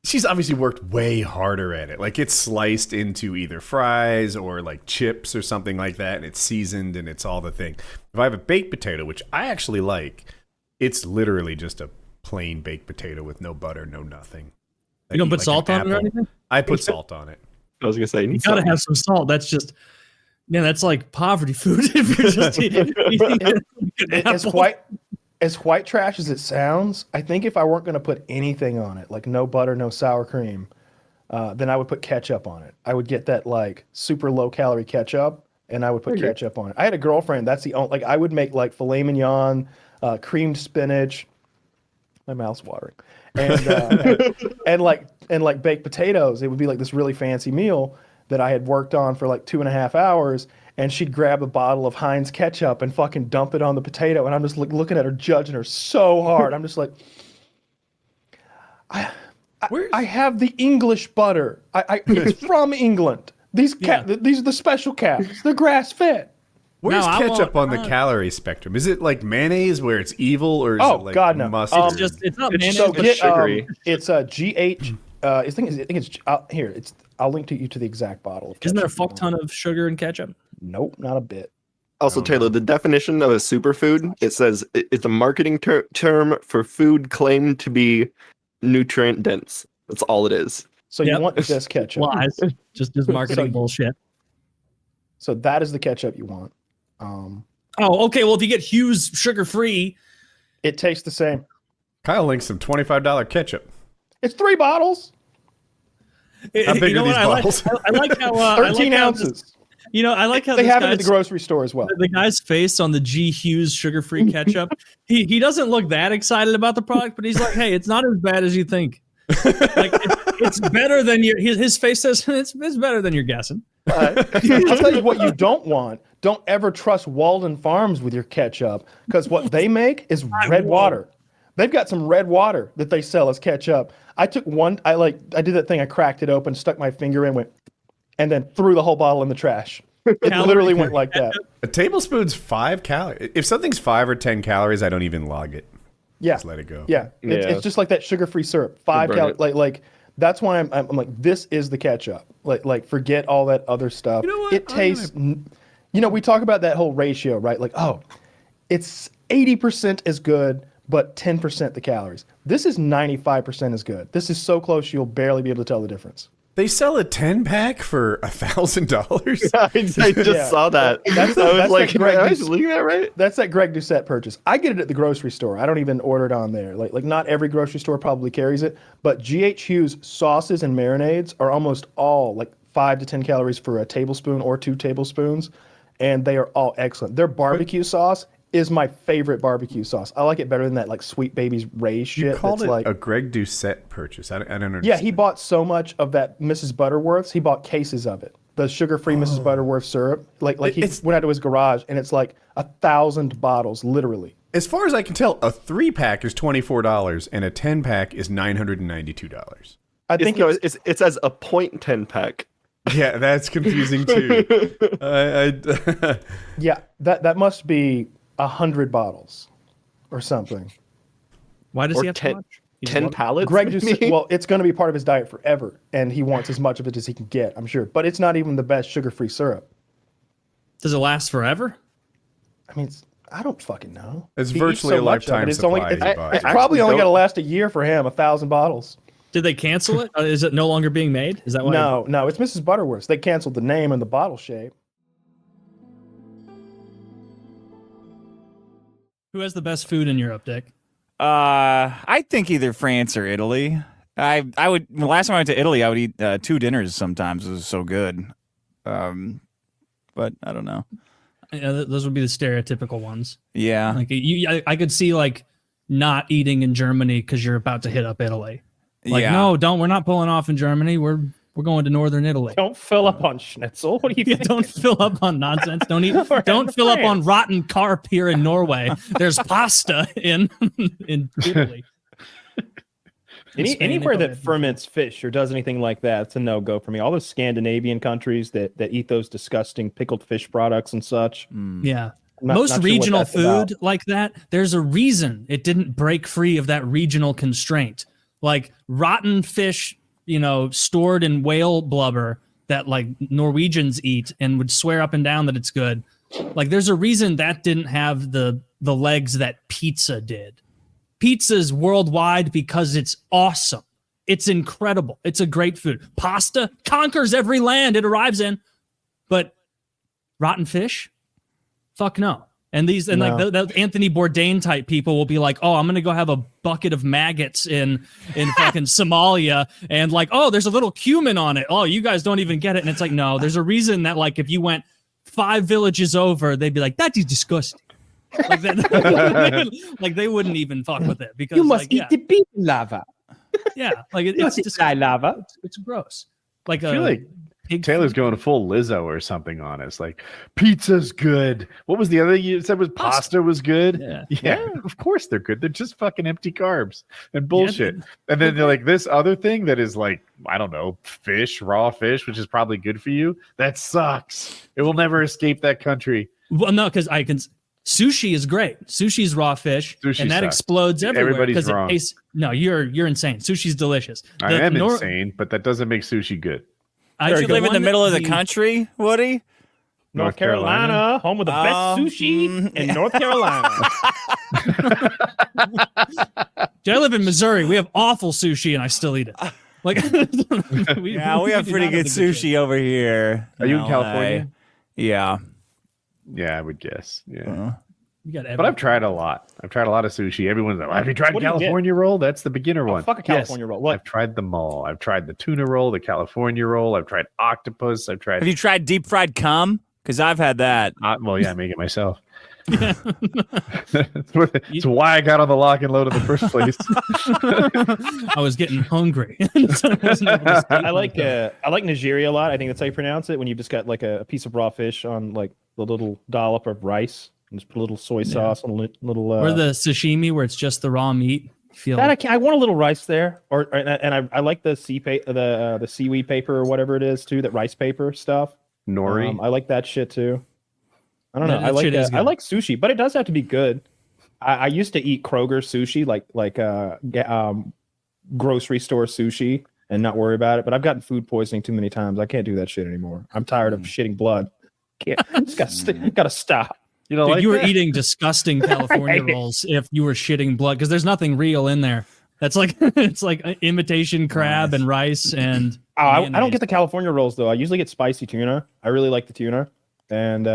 She's obviously worked way harder at it. Like it's sliced into either fries or like chips or something like that, and it's seasoned and it's all the thing. If I have a baked potato, which I actually like, it's literally just a plain baked potato with no butter, no nothing. You don't put salt on it or anything? I put salt on it. I was gonna say you gotta have some salt. That's just that's like poverty food. If you're just eating It's as white trash as it sounds, I think if I weren't going to put anything on it, like no butter, no sour cream, then I would put ketchup on it. I would get that like super low calorie ketchup, and I would put ketchup on it. I had a girlfriend. That's the only, like, I would make like filet mignon, creamed spinach. My mouth's watering, and like baked potatoes. It would be like this really fancy meal that I had worked on for like 2.5 hours. And she'd grab a bottle of Heinz ketchup and fucking dump it on the potato. And I'm just like looking at her, judging her so hard. I'm just like, I have the English butter. It's from England. These these are the special calves. They're grass fed. Where's ketchup on the calorie spectrum? Is it like mayonnaise where it's evil, or is it like God, no. mustard? It's not mayonnaise, So but get, sugary. it's a GH. I think it's here. I'll link you to the exact bottle. Isn't there a fuck ton of sugar in ketchup? Nope, not a bit. Also, Taylor, the definition of a superfood, it says it's a marketing term for food claimed to be nutrient dense. That's all it is. So you want this ketchup? Lies. Just marketing bullshit. So that is the ketchup you want. Oh, okay. Well, if you get Hughes sugar-free, it tastes the same. Kyle links some $25 ketchup. It's 3 bottles. How big are these bottles? I like how 13 ounces. I like how they have it at the grocery store as well. The guy's face on the G Hughes sugar-free ketchup. he doesn't look that excited about the product, but he's like, "Hey, it's not as bad as you think. Like it's better than your." His face says it's better than you're guessing. I'll tell you what you don't want. Don't ever trust Walden Farms with your ketchup, because what they make is red water. They've got some red water that they sell as ketchup. I took one. I did that thing. I cracked it open, stuck my finger in, and then threw the whole bottle in the trash. It literally went like that. A tablespoon's 5 calories. If something's 5 or 10 calories, I don't even log it. Yeah, just let it go. Yeah, it's just like that sugar-free syrup. 5 calories. Like that's why I'm like, this is the ketchup. Like forget all that other stuff. You know what? It tastes. We talk about that whole ratio, right? Like, it's 80% as good, but 10% the calories. This is 95% as good. This is so close you'll barely be able to tell the difference. They sell a 10-pack for $1,000. I just saw that. I was like, am I looking at that right? That's that Greg Doucette purchase. I get it at the grocery store. I don't even order it on there. Like not every grocery store probably carries it, but GH Hughes sauces and marinades are almost all like 5 to 10 calories for a tablespoon or 2 tablespoons, and they are all excellent. Their barbecue sauce is my favorite barbecue sauce. I like it better than that like Sweet Baby's Ray's shit. You called it like a Greg Doucette purchase. I don't understand. Yeah, he bought so much of that Mrs. Butterworth's. He bought cases of it. The sugar-free Mrs. Butterworth syrup. Like he went out to his garage, and it's like 1,000 bottles, literally. As far as I can tell, a 3-pack is $24, and a 10-pack is $992. I think it says a 0.10 pack. Yeah, that's confusing too. Yeah, that must be 100 bottles or something. Why does he have 10 pallets? Greg Doucette, well, it's going to be part of his diet forever, and he wants as much of it as he can get, I'm sure. But it's not even the best sugar-free syrup. Does it last forever? I mean, I don't fucking know. It's virtually a lifetime supply. It's probably only going to last a year for him, 1,000 bottles. Did they cancel it? Is it no longer being made? Is that why? No, it's Mrs. Butterworth's. They canceled the name and the bottle shape. Who has the best food in Europe, Dick? I think either France or Italy. I would. Last time I went to Italy, I would eat 2 dinners sometimes. It was so good. But I don't know. Yeah, those would be the stereotypical ones. Yeah, like I could see like not eating in Germany because you're about to hit up Italy. Like, no, we're not pulling off in Germany. We're going to northern Italy. Don't fill up on schnitzel. What do you think? Don't fill up on nonsense. Don't fill up on rotten carp here in Norway. There's pasta in Italy. Anywhere that ferments fish or does anything like that, it's a no-go for me. All those Scandinavian countries that eat those disgusting pickled fish products and such. Yeah. Most regional food like that, there's a reason it didn't break free of that regional constraint. Like rotten fish, stored in whale blubber that like Norwegians eat and would swear up and down that it's good. Like there's a reason that didn't have the legs that pizza did. Pizza's worldwide because it's awesome. It's incredible. It's a great food. Pasta conquers every land it arrives in. But rotten fish? Fuck no. And like the Anthony Bourdain type people will be like, oh, I'm gonna go have a bucket of maggots in fucking Somalia, and like, oh, there's a little cumin on it. Oh, you guys don't even get it. And it's like, no, there's a reason that like if you went 5 villages over, they'd be like, that is disgusting. Like that, like they wouldn't even fuck with it because you must eat the beef lava. Yeah, like it's just lava. It's gross. Like I feel like Taylor's going full Lizzo or something on us. Like pizza's good. What was the other you said was pasta was good? Yeah, of course they're good. They're just fucking empty carbs and bullshit. And then they're like this other thing that is like, I don't know, fish, raw fish, which is probably good for you. That sucks. It will never escape that country. Well, no, because sushi is great. Sushi's raw fish, and that explodes everywhere. Everybody's wrong. No, you're insane. Sushi's delicious. I am insane, but that doesn't make sushi good. Don't you live in the middle of the country, Woody? North Carolina, home of the best sushi in North Carolina. I live in Missouri. We have awful sushi, and I still eat it. Like, we have pretty good sushi over here. Are you in California? Yeah. Yeah, I would guess. Yeah. You got but I've tried a lot. I've tried a lot of sushi. Everyone's like, have you tried California roll? That's the beginner one. Fuck a California roll. What? I've tried them all. I've tried the tuna roll, the California roll. I've tried octopus. Have you tried deep fried cum? Because I've had that. Well, yeah, I make it myself. That's why I got on the lock and load in the first place. I was getting hungry. I like nigiri a lot. I think that's how you pronounce it. When you just got like a piece of raw fish on like the little dollop of rice and just put a little soy sauce and a little. Or the sashimi where it's just the raw meat. I want a little rice there, and I like the the seaweed paper or whatever it is too. That rice paper stuff. Nori. I like that shit too. I don't know. I like that. I like sushi, but it does have to be good. I used to eat Kroger sushi, like grocery store sushi, and not worry about it. But I've gotten food poisoning too many times. I can't do that shit anymore. I'm tired of shitting blood. Gotta stop. You know, you were eating disgusting California rolls if you were shitting blood because there's nothing real in there. That's like it's like imitation crab and rice and. I don't get the California rolls though. I usually get spicy tuna. I really like the tuna. And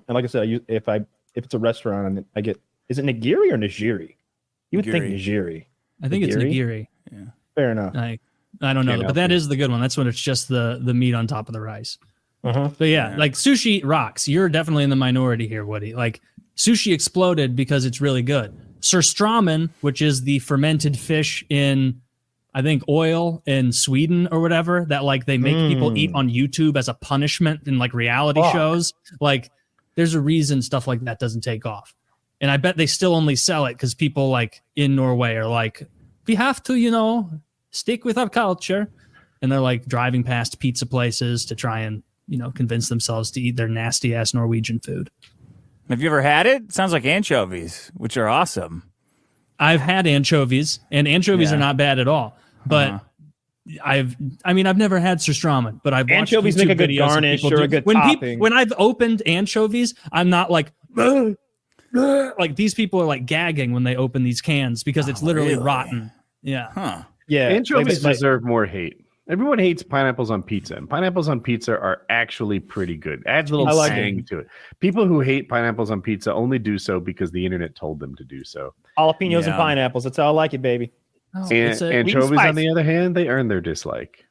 like I said, if it's a restaurant and I get, is it nigiri or nigiri? You would think nigiri. I think it's nigiri. Yeah, fair enough. I don't know, but that is the good one. That's when it's just the meat on top of the rice. But yeah, like sushi rocks. You're definitely in the minority here, Woody. Like sushi exploded because it's really good. Surströmming, which is the fermented fish in, I think, oil in Sweden or whatever, that like they make people eat on YouTube as a punishment in like reality shows. Like there's a reason stuff like that doesn't take off. And I bet they still only sell it because people like in Norway are like, we have to, stick with our culture. And they're like driving past pizza places to try and, convince themselves to eat their nasty ass Norwegian food. Have you ever had it? Sounds like anchovies, which are awesome. I've had anchovies, and anchovies are not bad at all. But I've never had surströmming, but I've watched anchovies make a good garnish or a good topping. When I've opened anchovies, I'm not like, like these people are like gagging when they open these cans because it's literally rotten. Yeah. Huh. Yeah. Anchovies deserve more hate. Everyone hates pineapples on pizza, and pineapples on pizza are actually pretty good. Adds a little tang to it. People who hate pineapples on pizza only do so because the internet told them to do so. Jalapenos and pineapples. That's how I like it, baby. Oh, anchovies, on the other hand, they earn their dislike.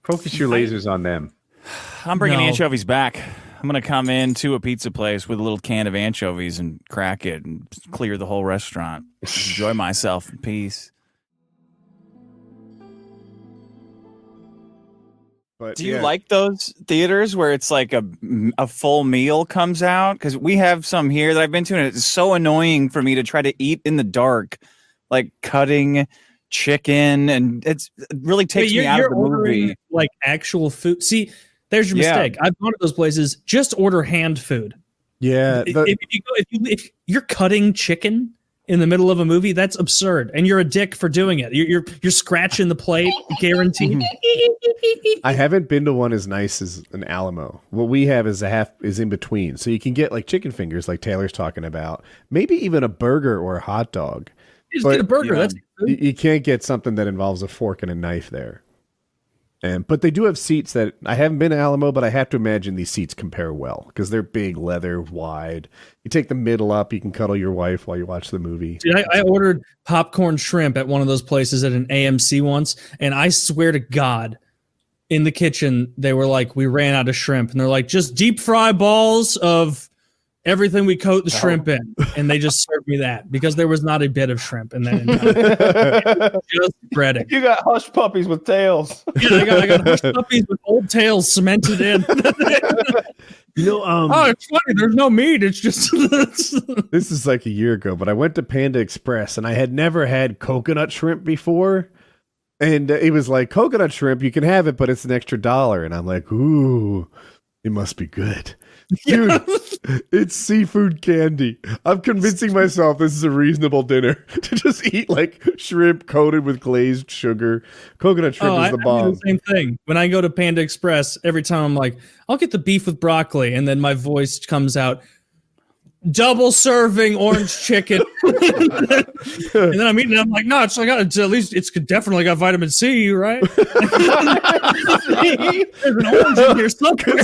Focus your lasers on them. I'm bringing anchovies back. I'm going to come into a pizza place with a little can of anchovies and crack it and clear the whole restaurant. Enjoy myself in peace. But, do you like those theaters where it's like a full meal comes out? Because we have some here that I've been to, and it's so annoying for me to try to eat in the dark, like cutting chicken, and it really takes me out of the movie. Like actual food. See, there's your mistake. I've gone to those places. Just order hand food. Yeah. If you're cutting chicken in the middle of a movie, that's absurd, and you're a dick for doing it. You're scratching the plate, guaranteed. I haven't been to one as nice as an Alamo. What we have is is in between, so you can get like chicken fingers, like Taylor's talking about, maybe even a burger or a hot dog. You just get a burger. That's you can't get something that involves a fork and a knife there. But they do have seats that I haven't been to Alamo, but I have to imagine these seats compare well because they're big, leather, wide. You take the middle up, you can cuddle your wife while you watch the movie. Dude, I ordered popcorn shrimp at one of those places at an AMC once, and I swear to God, in the kitchen, they were like, we ran out of shrimp, and they're like, just deep fry balls of everything we coat the shrimp in, and they just served me that because there was not a bit of shrimp in that. Just breading. You got hush puppies with tails. Yeah, I got hush puppies with old tails cemented in. Oh, it's funny. There's no meat. It's just This is like a year ago, but I went to Panda Express and I had never had coconut shrimp before. And it was like, coconut shrimp, you can have it, but it's an extra $1. And I'm like, ooh, it must be good. Dude, it's seafood candy. I'm convincing myself this is a reasonable dinner to just eat like shrimp coated with glazed sugar. Coconut shrimp is the bomb. I do the same thing. When I go to Panda Express, every time I'm like, I'll get the beef with broccoli. And then my voice comes out, double serving orange chicken. And then I'm eating it. I'm like, no, it's at least it's definitely got vitamin C, right? There's an orange in here somewhere.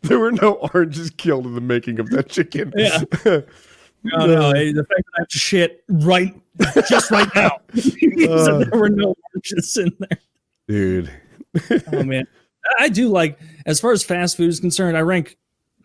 There were no oranges killed in the making of that chicken. Yeah. No, the fact that I have to shit just right now. So there were no oranges in there. Dude. Oh man. I do like, as far as fast food is concerned, I rank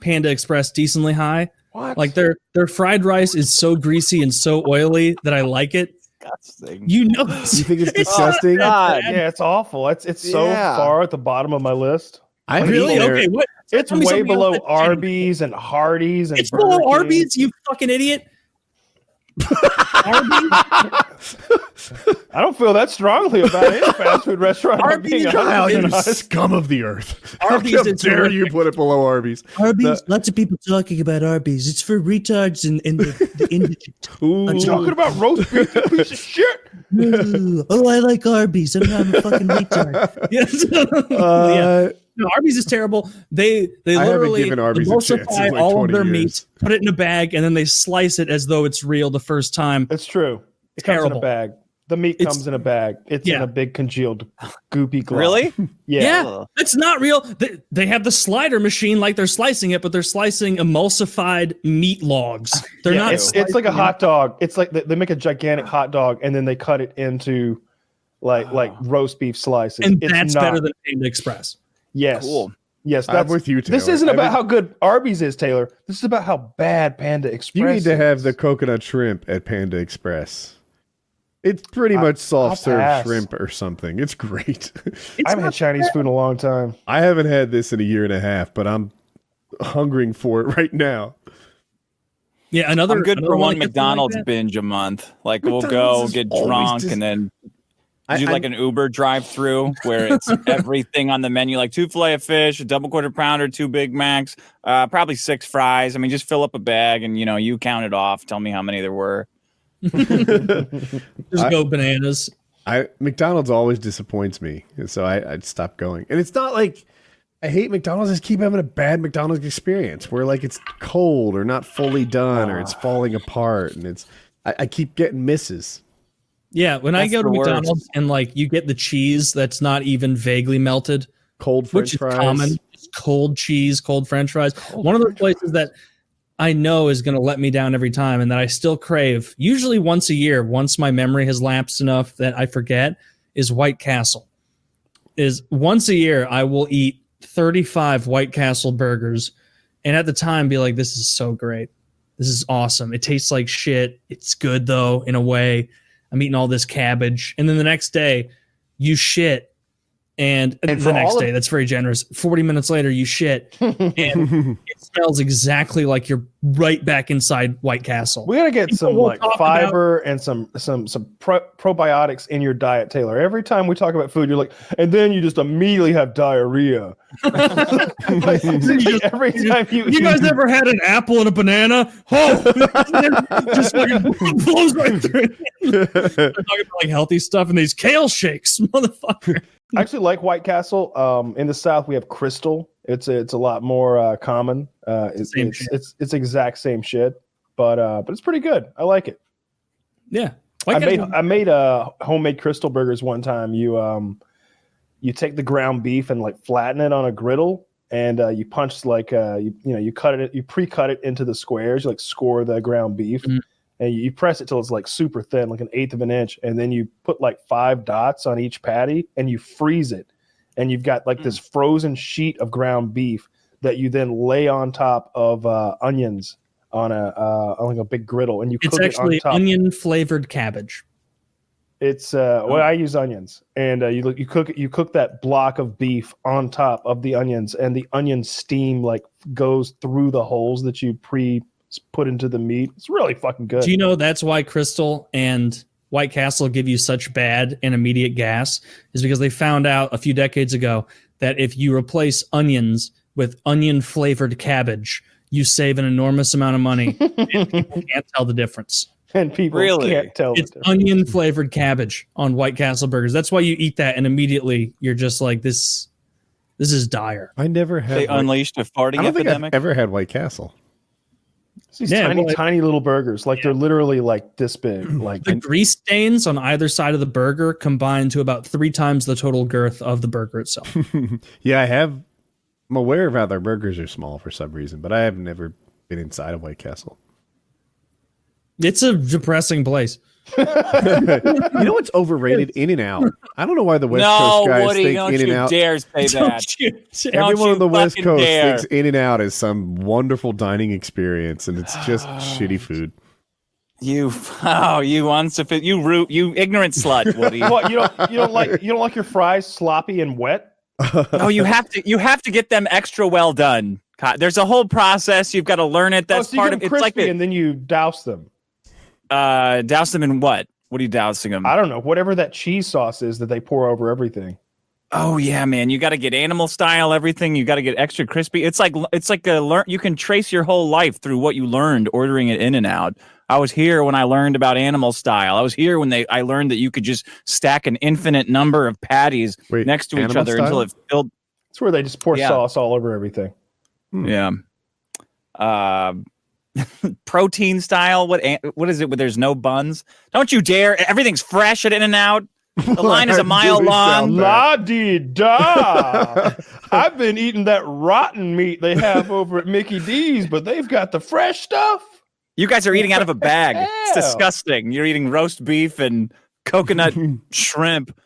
Panda Express decently high. What? Like their fried rice is so greasy and so oily that I like it. Disgusting. You know, You think it's disgusting? Yeah, it's awful. It's so far at the bottom of my list. I really? Okay, what? It's Tell me way something below else that- Arby's and Hardee's and It's Burger below King. Arby's, you fucking idiot. Arby's? I don't feel that strongly about any fast food restaurant. I'm being Arby's, Kyle, 100% you honest. scum of the earth. Arby's How is dare you terrific. put it below Arby's? Arby's. Lots of people talking about Arby's. It's for retards and the indigent. Ooh. Talking about roast beef, you piece of shit. Oh, I like Arby's. I'm not a fucking retard. Yes. Yeah. No, Arby's is terrible. They I haven't literally given Arby's a chance in emulsify like all 20 of their years. meat, put it in a bag, and then they slice it as though it's real the first time. It's true. It comes in Terrible. a bag. The meat comes in a bag. It's in Yeah. a big congealed, goopy glob. Really? Yeah. It's not real. They have the slider machine like they're slicing it, but they're slicing emulsified meat logs. They're Yeah, not. it's like a hot dog. It's like they make a gigantic hot dog and then they cut it into like roast beef slices. and It's that's not, better than Panda Express. Yes. Cool. Yes, I'm that's with you, Taylor. This isn't about how good Arby's is, Taylor. This is about how bad Panda Express You need to have is. the coconut shrimp at Panda Express. It's pretty much soft serve pass. shrimp or something. It's great. I haven't had Chinese food in a long time. I haven't had this in a year and a half, but I'm hungering for it right now. Yeah, I'm good another for one that gets McDonald's like that. binge a month. Like we'll McDonald's go is get always drunk just- and then I- do like an Uber drive-through where it's everything on the menu, like 2 filet of fish, a double quarter pounder, 2 Big Macs, probably 6 fries. I mean, just fill up a bag and you count it off. Tell me how many there were. Just go bananas. McDonald's always disappoints me, and so I'd stop going. And it's not like I hate McDonald's. I just keep having a bad McDonald's experience where like it's cold or not fully done or it's falling apart, and I keep getting misses. Yeah, when I That's go to the worst. McDonald's and like you get the cheese that's not even vaguely melted, Cold French which is fries. common. It's cold cheese, cold French fries. One of those places that I know is going to let me down every time, and that I still crave, usually once a year, once my memory has lapsed enough that I forget, is White Castle. Is once a year I will eat 35 White Castle burgers, and at the time be like, "This is so great. This is awesome. It tastes like shit. It's good though in a way." I'm eating all this cabbage. And then the next day, you shit. And for the next all of- day, that's very generous. 40 minutes later, you shit. And it smells exactly like you're right back inside White Castle. We gotta get some will like talk fiber and some probiotics in your diet, Taylor. Every time we talk about food, you're like, and then you just immediately have diarrhea. Like, every time You guys ever had an apple and a banana? Oh, just fucking blows right through. They're talking about like healthy stuff and these kale shakes, motherfucker. I actually like White Castle. In the South, we have Crystal. It's a lot more common. Same shit. It's exact same shit, but it's pretty good. I like it. Yeah. I made homemade Crystal burgers one time. You you take the ground beef and like flatten it on a griddle, and you punch like you cut it, you pre-cut it into the squares, you like score the ground beef, and you press it till it's like super thin, like 1/8 of an inch, and then you put like 5 dots on each patty, and you freeze it, and you've got like this frozen sheet of ground beef that you then lay on top of onions on a big griddle, and you cook it on top. It's actually onion flavored cabbage. It's I use onions, and you cook that block of beef on top of the onions, and the onion steam like goes through the holes that you put into the meat. It's really fucking good. Do you know that's why Crystal and White Castle give you such bad and immediate gas? Is because they found out a few decades ago that if you replace onions with onion flavored cabbage, you save an enormous amount of money, and people can't tell the difference. And people can't tell. It's onion flavored cabbage on White Castle burgers. That's why you eat that, and immediately you're just like, this is dire. I never had. They unleashed a farting I don't epidemic. think I've ever had White Castle. It's these tiny little burgers, like they're literally like this big. Like the grease stains on either side of the burger combine to about 3 times the total girth of the burger itself. Yeah, I'm aware of how their burgers are small for some reason, but I have never been inside of White Castle. It's a depressing place. You know what's overrated? In-N-Out. I don't know why the West Coast guys Woody, think don't In-N-Out. you dare say that. Everyone on the West Coast dare. thinks In-N-Out is some wonderful dining experience, and it's just shitty food. You unsophisticated, you ignorant slut, Woody. What, you don't like your fries sloppy and wet? No, you have to get them extra well done. There's a whole process. You've got to learn it. That's so you part get of them it's like crispy and then you douse them. Douse them in what? What are you dousing them? I don't know. Whatever that cheese sauce is that they pour over everything. Oh yeah, man. You got to get animal style everything. You got to get extra crispy. It's like you can trace your whole life through what you learned ordering it In-N-Out. I was here when I learned about animal style. I was here when I learned that you could just stack an infinite number of patties next to each other until it filled. It's where they just pour sauce all over everything. Yeah. Protein style. What is it? Where there's no buns? Don't you dare! Everything's fresh at In-N-Out. The line is a mile long. La-di-da. I've been eating that rotten meat they have over at Mickey D's, but they've got the fresh stuff. You guys are eating out of a bag. It's disgusting. You're eating roast beef and coconut shrimp.